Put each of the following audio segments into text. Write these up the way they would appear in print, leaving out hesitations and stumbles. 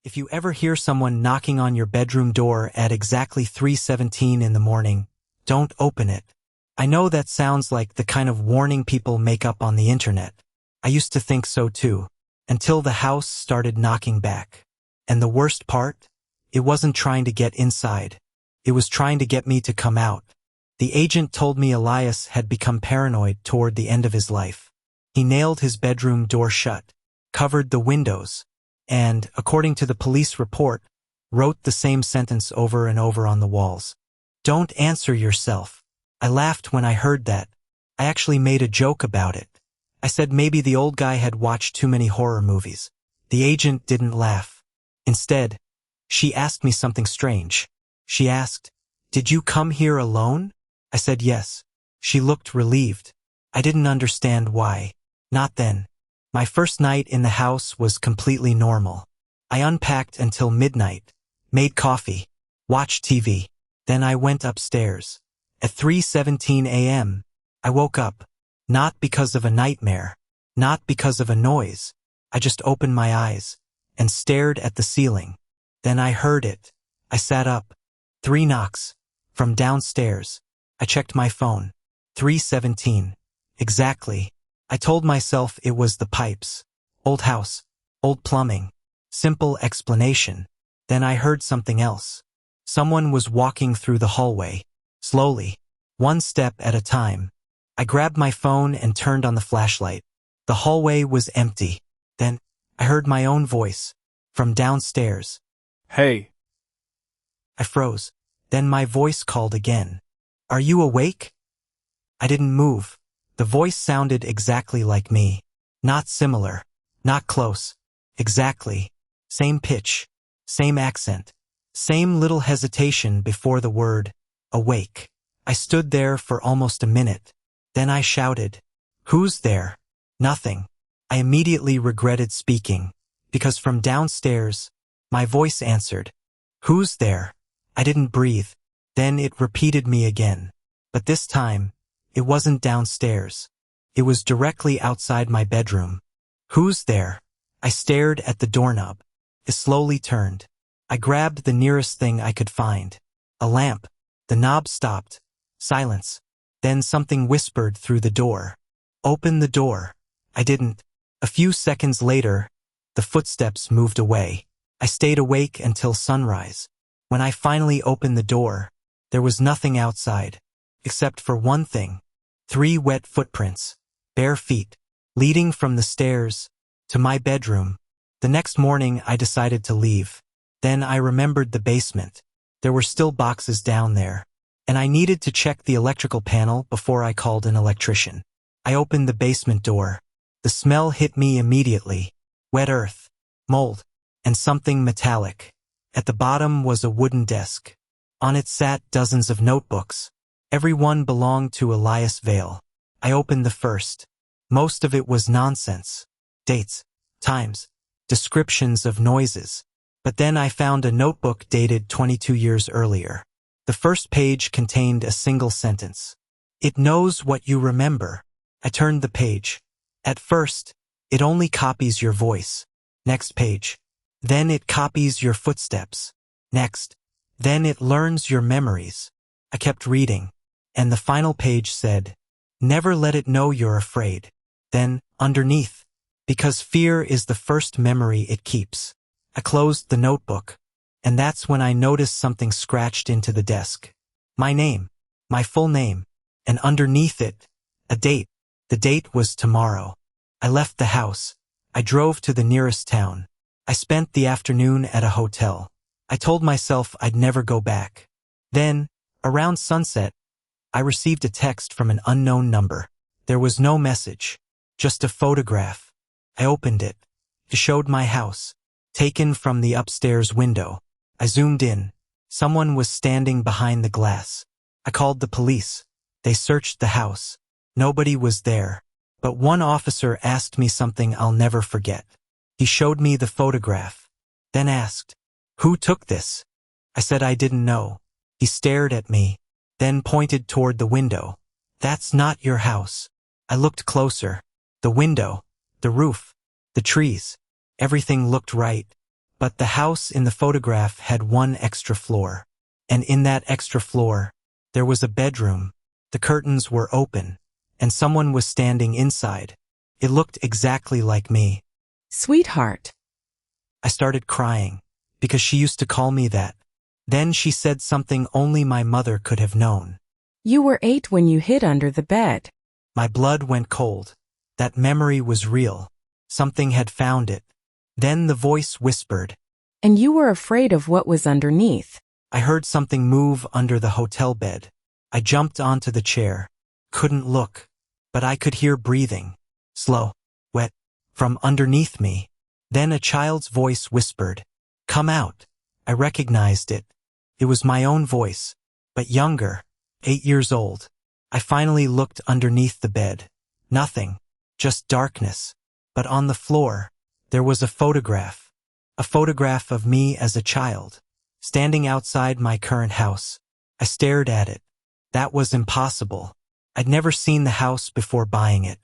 If you ever hear someone knocking on your bedroom door at exactly 3:17 in the morning, don't open it. I know that sounds like the kind of warning people make up on the internet. I used to think so too, until the house started knocking back. And the worst part? It wasn't trying to get inside. It was trying to get me to come out. The agent told me Elias had become paranoid toward the end of his life. He nailed his bedroom door shut, covered the windows, and, according to the police report, wrote the same sentence over and over on the walls. Don't answer yourself. I laughed when I heard that. I actually made a joke about it. I said maybe the old guy had watched too many horror movies. The agent didn't laugh. Instead, she asked me something strange. She asked, "Did you come here alone?" I said yes. She looked relieved. I didn't understand why. Not then. My first night in the house was completely normal. I unpacked until midnight, made coffee, watched TV. Then I went upstairs. At 3:17 a.m., I woke up. Not because of a nightmare. Not because of a noise. I just opened my eyes and stared at the ceiling. Then I heard it. I sat up. 3 knocks. From downstairs. I checked my phone. 3:17. Exactly. I told myself it was the pipes. Old house. Old plumbing. Simple explanation. Then I heard something else. Someone was walking through the hallway. Slowly. One step at a time. I grabbed my phone and turned on the flashlight. The hallway was empty. Then, I heard my own voice. From downstairs. Hey. I froze. Then my voice called again. Are you awake? I didn't move. The voice sounded exactly like me. Not similar. Not close. Exactly. Same pitch. Same accent. Same little hesitation before the word, awake. I stood there for almost a minute. Then I shouted, "Who's there?" Nothing. I immediately regretted speaking, because from downstairs, my voice answered, "Who's there?" I didn't breathe. Then it repeated me again. But this time, it wasn't downstairs. It was directly outside my bedroom. "Who's there?" I stared at the doorknob. It slowly turned. I grabbed the nearest thing I could find. A lamp. The knob stopped. Silence. Then something whispered through the door. "Open the door." I didn't. A few seconds later, the footsteps moved away. I stayed awake until sunrise. When I finally opened the door, there was nothing outside. Except for one thing. 3 wet footprints. Bare feet. Leading from the stairs to my bedroom. The next morning I decided to leave. Then I remembered the basement. There were still boxes down there. And I needed to check the electrical panel before I called an electrician. I opened the basement door. The smell hit me immediately. Wet earth, mold, and something metallic. At the bottom was a wooden desk. On it sat dozens of notebooks. Every one belonged to Elias Vale. I opened the first. Most of it was nonsense. Dates, times, descriptions of noises. But then I found a notebook dated 22 years earlier. The first page contained a single sentence. "It knows what you remember." I turned the page. At first, it only copies your voice. Next page. Then it copies your footsteps. Next. Then it learns your memories. I kept reading. And the final page said, "Never let it know you're afraid." Then, underneath, "Because fear is the first memory it keeps." I closed the notebook. And that's when I noticed something scratched into the desk. My name. My full name. And underneath it, a date. The date was tomorrow. I left the house. I drove to the nearest town. I spent the afternoon at a hotel. I told myself I'd never go back. Then, around sunset, I received a text from an unknown number. There was no message, just a photograph. I opened it. It showed my house, taken from the upstairs window. I zoomed in. Someone was standing behind the glass. I called the police. They searched the house. Nobody was there. But one officer asked me something I'll never forget. He showed me the photograph, then asked, "Who took this?" I said I didn't know. He stared at me, then pointed toward the window. "That's not your house." I looked closer. The window, the roof, the trees. Everything looked right. But the house in the photograph had one extra floor. And in that extra floor, there was a bedroom. The curtains were open, and someone was standing inside. It looked exactly like me. Sweetheart. I started crying, because she used to call me that. Then she said something only my mother could have known. You were 8 when you hid under the bed. My blood went cold. That memory was real. Something had found it. Then the voice whispered. And you were afraid of what was underneath. I heard something move under the hotel bed. I jumped onto the chair. Couldn't look. But I could hear breathing. Slow. Wet. From underneath me. Then a child's voice whispered. Come out. I recognized it. It was my own voice. But younger. 8 years old. I finally looked underneath the bed. Nothing. Just darkness. But on the floor, there was a photograph. A photograph of me as a child. Standing outside my current house. I stared at it. That was impossible. I'd never seen the house before buying it.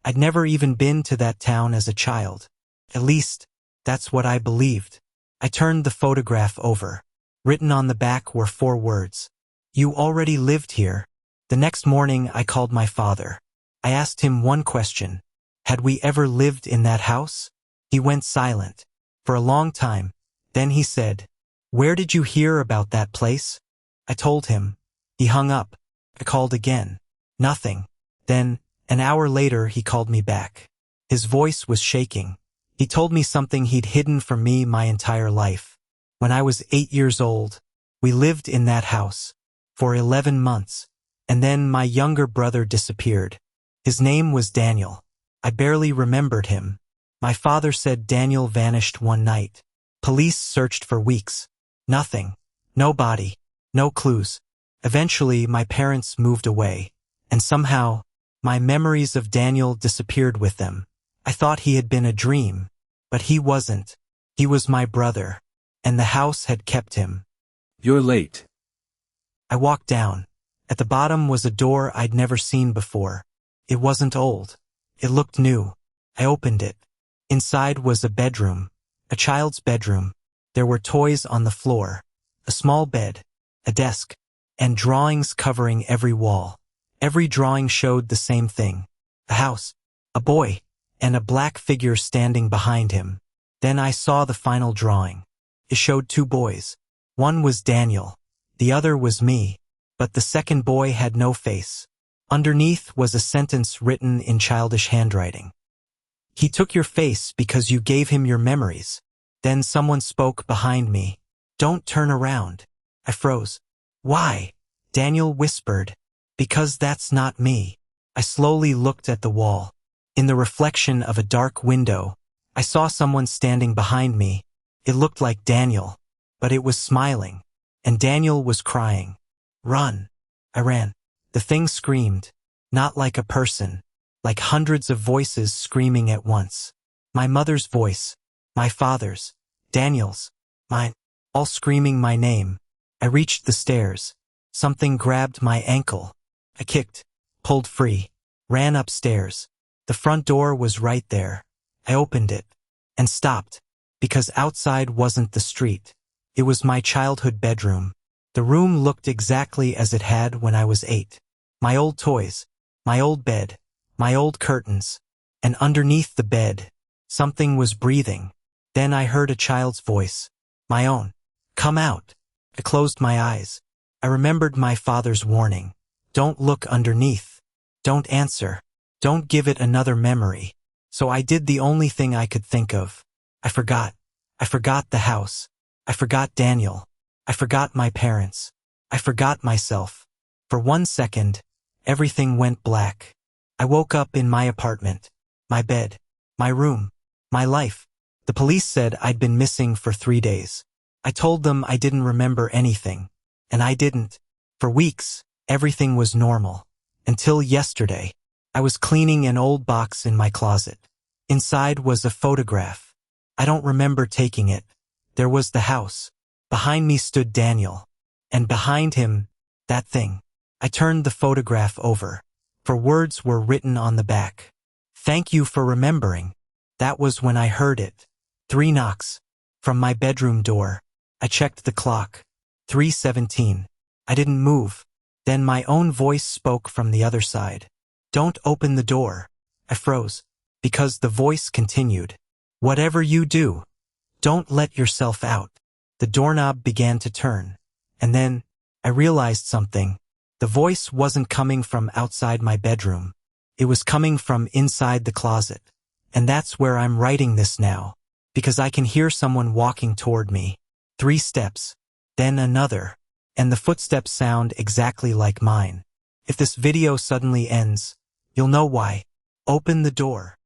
I'd never even been to that town as a child. At least, that's what I believed. I turned the photograph over. Written on the back were 4 words. You already lived here. The next morning I called my father. I asked him one question. Had we ever lived in that house? He went silent. For a long time. Then he said, Where did you hear about that place? I told him. He hung up. I called again. Nothing. Then, an hour later he called me back. His voice was shaking. He told me something he'd hidden from me my entire life. When I was 8 years old, we lived in that house. For 11 months. And then my younger brother disappeared. His name was Daniel. I barely remembered him. My father said Daniel vanished one night. Police searched for weeks. Nothing. No body. No clues. Eventually, my parents moved away. And somehow, my memories of Daniel disappeared with them. I thought he had been a dream. But he wasn't. He was my brother. And the house had kept him. You're late. I walked down. At the bottom was a door I'd never seen before. It wasn't old. It looked new. I opened it. Inside was a bedroom. A child's bedroom. There were toys on the floor. A small bed. A desk. And drawings covering every wall. Every drawing showed the same thing. A house. A boy. And a black figure standing behind him. Then I saw the final drawing. It showed 2 boys. One was Daniel. The other was me. But the second boy had no face. Underneath was a sentence written in childish handwriting. He took your face because you gave him your memories. Then someone spoke behind me. Don't turn around. I froze. Why? Daniel whispered. Because that's not me. I slowly looked at the wall. In the reflection of a dark window, I saw someone standing behind me. It looked like Daniel, but it was smiling. And Daniel was crying. Run. I ran. The thing screamed. Not like a person. Like hundreds of voices screaming at once. My mother's voice. My father's. Daniel's. Mine. All screaming my name. I reached the stairs. Something grabbed my ankle. I kicked. Pulled free. Ran upstairs. The front door was right there. I opened it. And stopped. Because outside wasn't the street. It was my childhood bedroom. The room looked exactly as it had when I was 8. My old toys. My old bed. My old curtains. And underneath the bed, something was breathing. Then I heard a child's voice. My own. Come out. I closed my eyes. I remembered my father's warning. Don't look underneath. Don't answer. Don't give it another memory. So I did the only thing I could think of. I forgot. I forgot the house. I forgot Daniel. I forgot my parents. I forgot myself. For 1 second, everything went black. I woke up in my apartment. My bed. My room. My life. The police said I'd been missing for 3 days. I told them I didn't remember anything. And I didn't. For weeks, everything was normal. Until yesterday. I was cleaning an old box in my closet. Inside was a photograph. I don't remember taking it. There was the house. Behind me stood Daniel. And behind him, that thing. I turned the photograph over. For words were written on the back. Thank you for remembering. That was when I heard it. 3 knocks. From my bedroom door. I checked the clock. 3:17. I didn't move. Then my own voice spoke from the other side. Don't open the door. I froze. Because the voice continued. Whatever you do, don't let yourself out. The doorknob began to turn. And then, I realized something. The voice wasn't coming from outside my bedroom. It was coming from inside the closet. And that's where I'm writing this now. Because I can hear someone walking toward me. 3 steps. Then another. And the footsteps sound exactly like mine. If this video suddenly ends, you'll know why. Open the door.